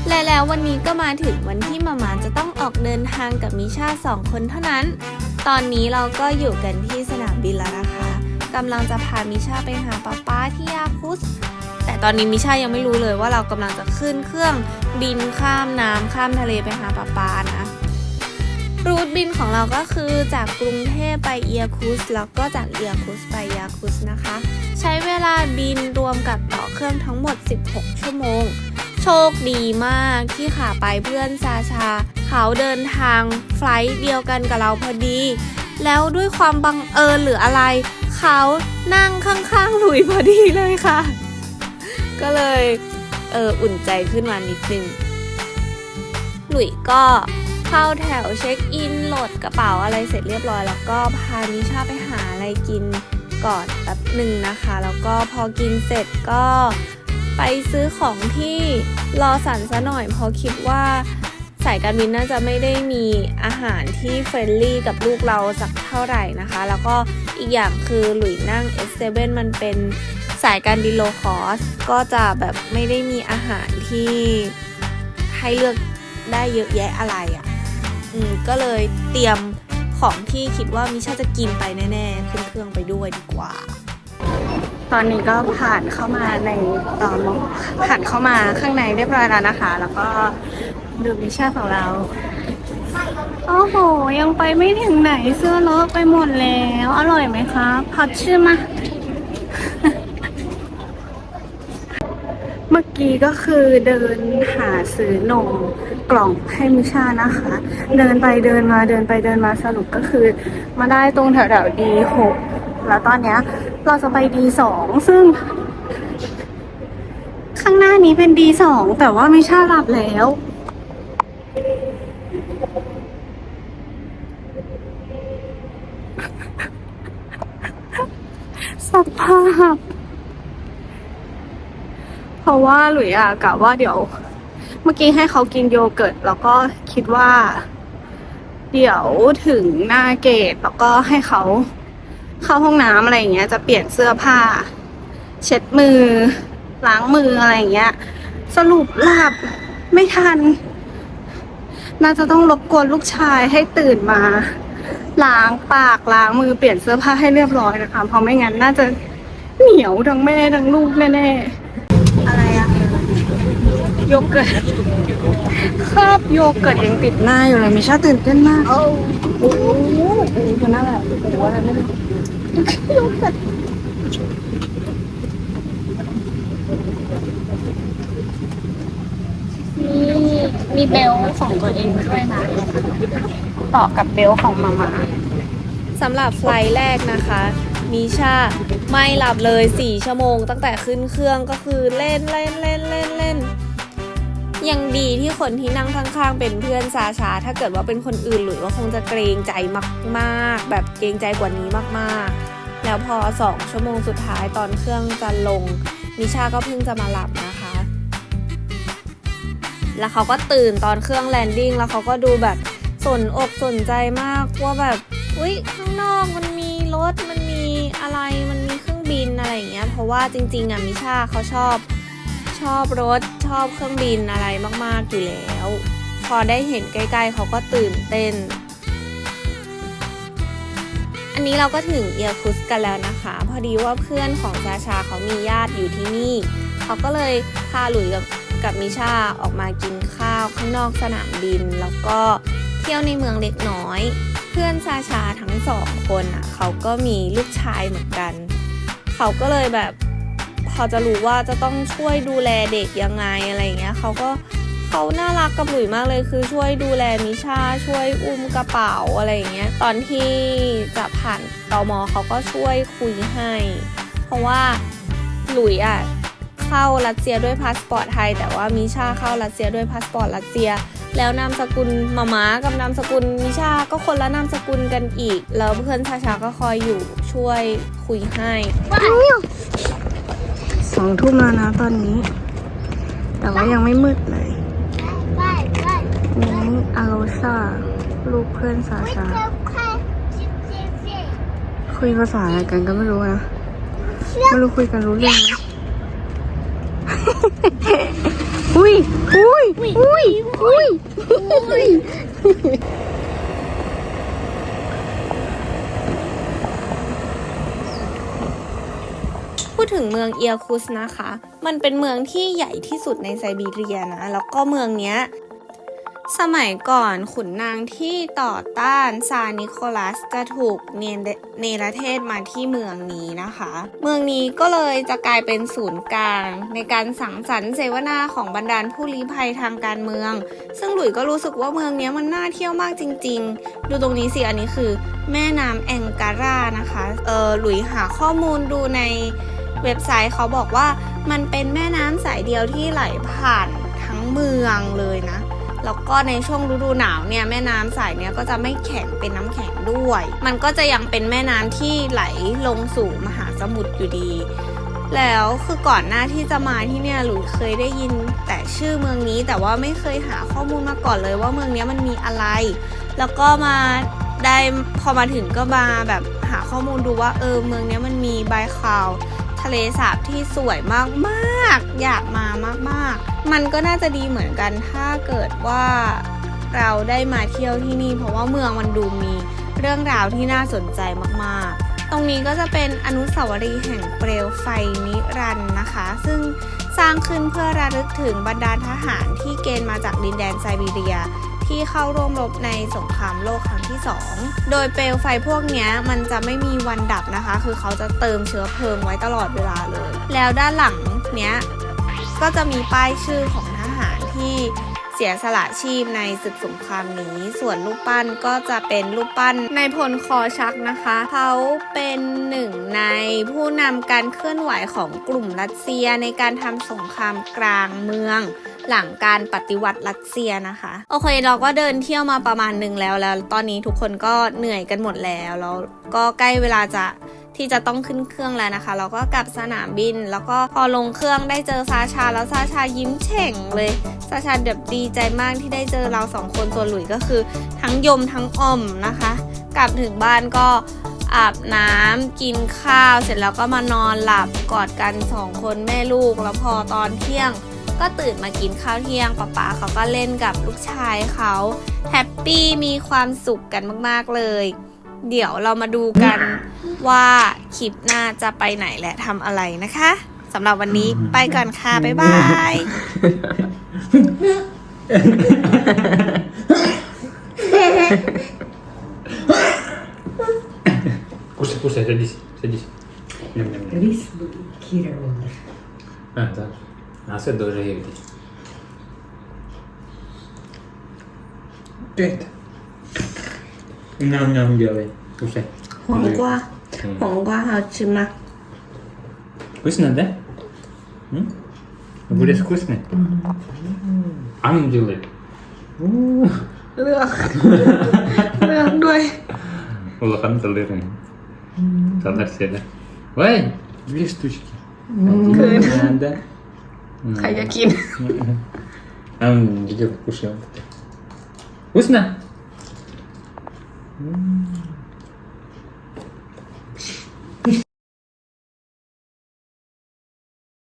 แล้ววันนี้ก็มาถึงวันที่มาม่าจะต้องออกเดินทางกับมิชา2 คนเท่านั้นตอนนี้เราก็อยู่กันที่สนามบินแล้วนะคะกำลังจะพามิชาไปหาป๊าที่ยาคุสแต่ตอนนี้มิชายังไม่รู้เลยว่าเรากำลังจะขึ้นเครื่องบินข้ามน้ำข้ามทะเลไปหาป๊านะรูทบินของเราก็คือจากกรุงเทพไปเอียคุสแล้วก็จากเอียคุสไปยาคุสนะคะใช้เวลาบินรวมกับต่อเครื่องทั้งหมด16 ชั่วโมงโชคดีมากที่ขาไปเพื่อนซาชาเขาเดินทางไฟลท์เดียวกันกับเราพอดีแล้วด้วยความบังเอิญหรืออะไรเขานั่งข้างๆหลุยพอดีเลยค่ะก็เลยอุ่นใจขึ้นมานิดนึงหลุยก็เข้าแถวเช็คอินโหลดกระเป๋าอะไรเสร็จเรียบร้อยแล้วก็พามิชาไปหาอะไรกินก่อนแป๊บหนึ่งนะคะแล้วก็พอกินเสร็จก็ไปซื้อของที่รอสันซะหน่อยเพราะคิดว่าสายการบินน่าจะไม่ได้มีอาหารที่เฟรนลี่กับลูกเราสักเท่าไหร่นะคะแล้วก็อีกอย่างคือหลุยนั่ง S7 มันเป็นสายการบินโลคอสก็จะแบบไม่ได้มีอาหารที่ให้เลือกได้เยอะแยะอะไรก็เลยเตรียมของที่คิดว่ามิชาจะกินไปแน่ๆขึ้นเครื่องไปด้วยดีกว่าตอนนี้ก็ผ่านเข้ามาข้างในเรียบร้อยแล้วนะคะแล้วก็ดูมิชาของเราโอ้โหยังไปไม่ถึงไหนเสื้อเลอะไปหมดแล้วอร่อยไหมครับพอชื่อมาเมื่อกี้ก็คือเดินหาซื้อนมกล่องให้มิชานะคะเดินไปเดินมาสรุปก็คือมาได้ตรงแถวๆ D6 แล้วตอนเนี้ยเราจะไป D2 ซึ่งข้างหน้านี้เป็น D2 แต่ว่ามิชาหลับแล้วสภาพเพราะว่าหลุยกะว่าเดี๋ยวเมื่อกี้ให้เขากินโยเกิร์ตแล้วก็คิดว่าเดี๋ยวถึงหน้าเกตแล้วก็ให้เขาเข้าห้องน้ำอะไรอย่างเงี้ยจะเปลี่ยนเสื้อผ้าเช็ดมือล้างมืออะไรอย่างเงี้ยสรุปหลับไม่ทันน่าจะต้องรบกวนลูกชายให้ตื่นมาล้างปากล้างมือเปลี่ยนเสื้อผ้าให้เรียบร้อยนะคะเพราะไม่งั้นน่าจะเหนียวทั้งแม่ทั้งลูกแน่ๆอะไรโยเกิร์ตคราบโยเกิร์ตยังติดหน้าอยู่เลยมิชาตื่นเต้นมากโอ้โหคนน่าแบบหรือว่าอะไรไม่รู้โยเกิร์ตมีเบลของตัวเองด้วยนะต่อกับเบลของมาม่าสำหรับไฟล์แรกนะคะมิชาไม่หลับเลย4 ชั่วโมงตั้งแต่ขึ้นเครื่องก็คือเล่นยังดีที่คนที่นั่งข้างๆเป็นเพื่อนซาชาถ้าเกิดว่าเป็นคนอื่นหรือว่าคงจะเกรงใจมากๆแบบเกรงใจกว่านี้มากๆแล้วพอ2 ชั่วโมงสุดท้ายตอนเครื่องจะลงมิชาก็เพิ่งจะมาหลับนะคะแล้วเขาก็ตื่นตอนเครื่องแลนดิ้งแล้วเขาก็ดูแบบสนอกสนใจมากว่าแบบอุ๊ยข้างนอกมันมีรถมันมีอะไรมันมีเครื่องบินอะไรอย่างเงี้ยเพราะว่าจริงๆมิชาเขาชอบรถชอบเครื่องบินอะไรมากๆอยู่แล้วพอได้เห็นใกล้ๆเขาก็ตื่นเต้นอันนี้เราก็ถึงเอียคุสกันแล้วนะคะพอดีว่าเพื่อนของซาชาเขามีญาติอยู่ที่นี่เขาก็เลยพาหลุยกับมิชาออกมากินข้าวข้างนอกสนามบินแล้วก็เที่ยวในเมืองเล็กน้อยเพื่อนซาชาทั้ง2 คนเขาก็มีลูกชายเหมือนกันเขาก็เลยแบบพอจะรู้ว่าจะต้องช่วยดูแลเด็กยังไงอะไรเงี้ยเขาน่ารักกับหลุยมากเลยคือช่วยดูแลมิชาช่วยอุ้มกระเป๋าอะไรเงี้ยตอนที่จะผ่านตม.เขาก็ช่วยคุยให้เพราะว่าหลุยเข้ารัสเซียด้วยพาสปอร์ตไทยแต่ว่ามิชาเข้ารัสเซียด้วยพาสปอร์ตรัสเซียแล้วนามสกุลมาม่ากับนามสกุลมิชาก็คนละนามสกุลกันอีกแล้วเพื่อนชาก็คอยอยู่ช่วยคุยให้2 ทุ่มแล้วนะตอนนี้แต่ว่ายังไม่มืดเลยนี่อาโรชาลูกเพื่อนซาชาคุยภาษาอะไรกันก็ไม่รู้นะไม่รู้คุยกันรู้เรื่องไหมอุ้ย พูดถึงเมืองเอียคุสนะคะ มันเป็นเมืองที่ใหญ่ที่สุดในไซบีเรียนะ แล้วก็เมืองเนี้ยสมัยก่อนขุนนางที่ต่อต้านซาร์นิโคลัสจะถูกเนรเทศมาที่เมืองนี้นะคะ เมืองนี้ก็เลยจะกลายเป็นศูนย์กลางในการสังสรรค์เสวนาของบรรดาผู้ลี้ภัยทางการเมือง ซึ่งหลุยก็รู้สึกว่าเมืองนี้มันน่าเที่ยวมากจริงๆ ดูตรงนี้สิ อันนี้คือแม่น้ำแองการานะคะหลุยหาข้อมูลดูในเว็บไซต์เขาบอกว่ามันเป็นแม่น้ำสายเดียวที่ไหลผ่านทั้งเมืองเลยนะ แล้วก็ในช่วงฤดูหนาวเนี่ยแม่น้ำสายเนี้ยก็จะไม่แข็งเป็นน้ำแข็งด้วย มันก็จะยังเป็นแม่น้ำที่ไหลลงสู่มหาสมุทรอยู่ดี แล้วคือก่อนหน้าที่จะมาที่เนี่ยหลุยเคยได้ยินแต่ชื่อเมืองนี้แต่ว่าไม่เคยหาข้อมูลมาก่อนเลยว่าเมืองนี้มันมีอะไร แล้วก็มาได้พอมาถึงก็มาแบบหาข้อมูลดูว่าเมืองนี้มันมีบายคาวทะเลสาบที่สวยมากๆอยากมามากๆมันก็น่าจะดีเหมือนกันถ้าเกิดว่าเราได้มาเที่ยวที่นี่เพราะว่าเมืองมันดูมีเรื่องราวที่น่าสนใจมากๆตรงนี้ก็จะเป็นอนุสาวรีย์แห่งเปลวไฟนิรันดร์นะคะซึ่งสร้างขึ้นเพื่อระลึกถึงบรรดาทหารที่เกณฑ์มาจากดินแดนไซบีเรียที่เข้าร่วมรบในสงครามโลกครั้งที่ 2 โดยเปลวไฟพวกนี้มันจะไม่มีวันดับนะคะ คือเขาจะเติมเชื้อเพลิงไว้ตลอดเวลาเลย แล้วด้านหลังเนี้ยก็จะมีป้ายชื่อของทหารที่เสียสละชีพในศึกสงครามนี้ ส่วนรูปปั้นก็จะเป็นรูปปั้นนายพลคอชักนะคะ เขาเป็นหนึ่งในผู้นำการเคลื่อนไหวของกลุ่มรัสเซียในการทำสงครามกลางเมืองหลังการปฏิวัติรัสเซียนะคะโอเคเราก็เดินเที่ยวมาประมาณนึงแล้วตอนนี้ทุกคนก็เหนื่อยกันหมดแล้วก็ใกล้เวลาที่จะต้องขึ้นเครื่องแล้วนะคะเราก็กลับสนามบินแล้วก็พอลงเครื่องได้เจอซาชาแล้วซาชายิ้มแฉ่งเลยซาชาแบบดีใจมากที่ได้เจอเรา2คนตัวหลุยก็คือทั้งยมทั้งอ่อมนะคะกลับถึงบ้านก็อาบน้ำกินข้าวเสร็จแล้วก็มานอนหลับกอดกัน2คนแม่ลูกแล้วพอตอนเที่ยงก็ตื่นมากินข้าวเที่ยงป๊าเขาก็เล่นกับลูกชายเขาแฮปปี้มีความสุขกันมากๆเลยเดี๋ยวเรามาดูกันว่าคลิปหน้าจะไปไหนและทำอะไรนะคะสำหรับวันนี้ไปก่อนค่ะบ๊ายบาย Кушай, садись. Ням-ням-ням. Рис Кира Володя. Так. А це дуже гіркий. Привет. Ням-ням делай. Кушай. หอมกว่าเอาชิมมา Вкусно, да? Огурец вкусный? А ну делай. เลือกด้วย Улахан талырный. Салат седа. Ой, 2 штучки. Да. ใครจะกิน А ну, иди кушай. Вкусно?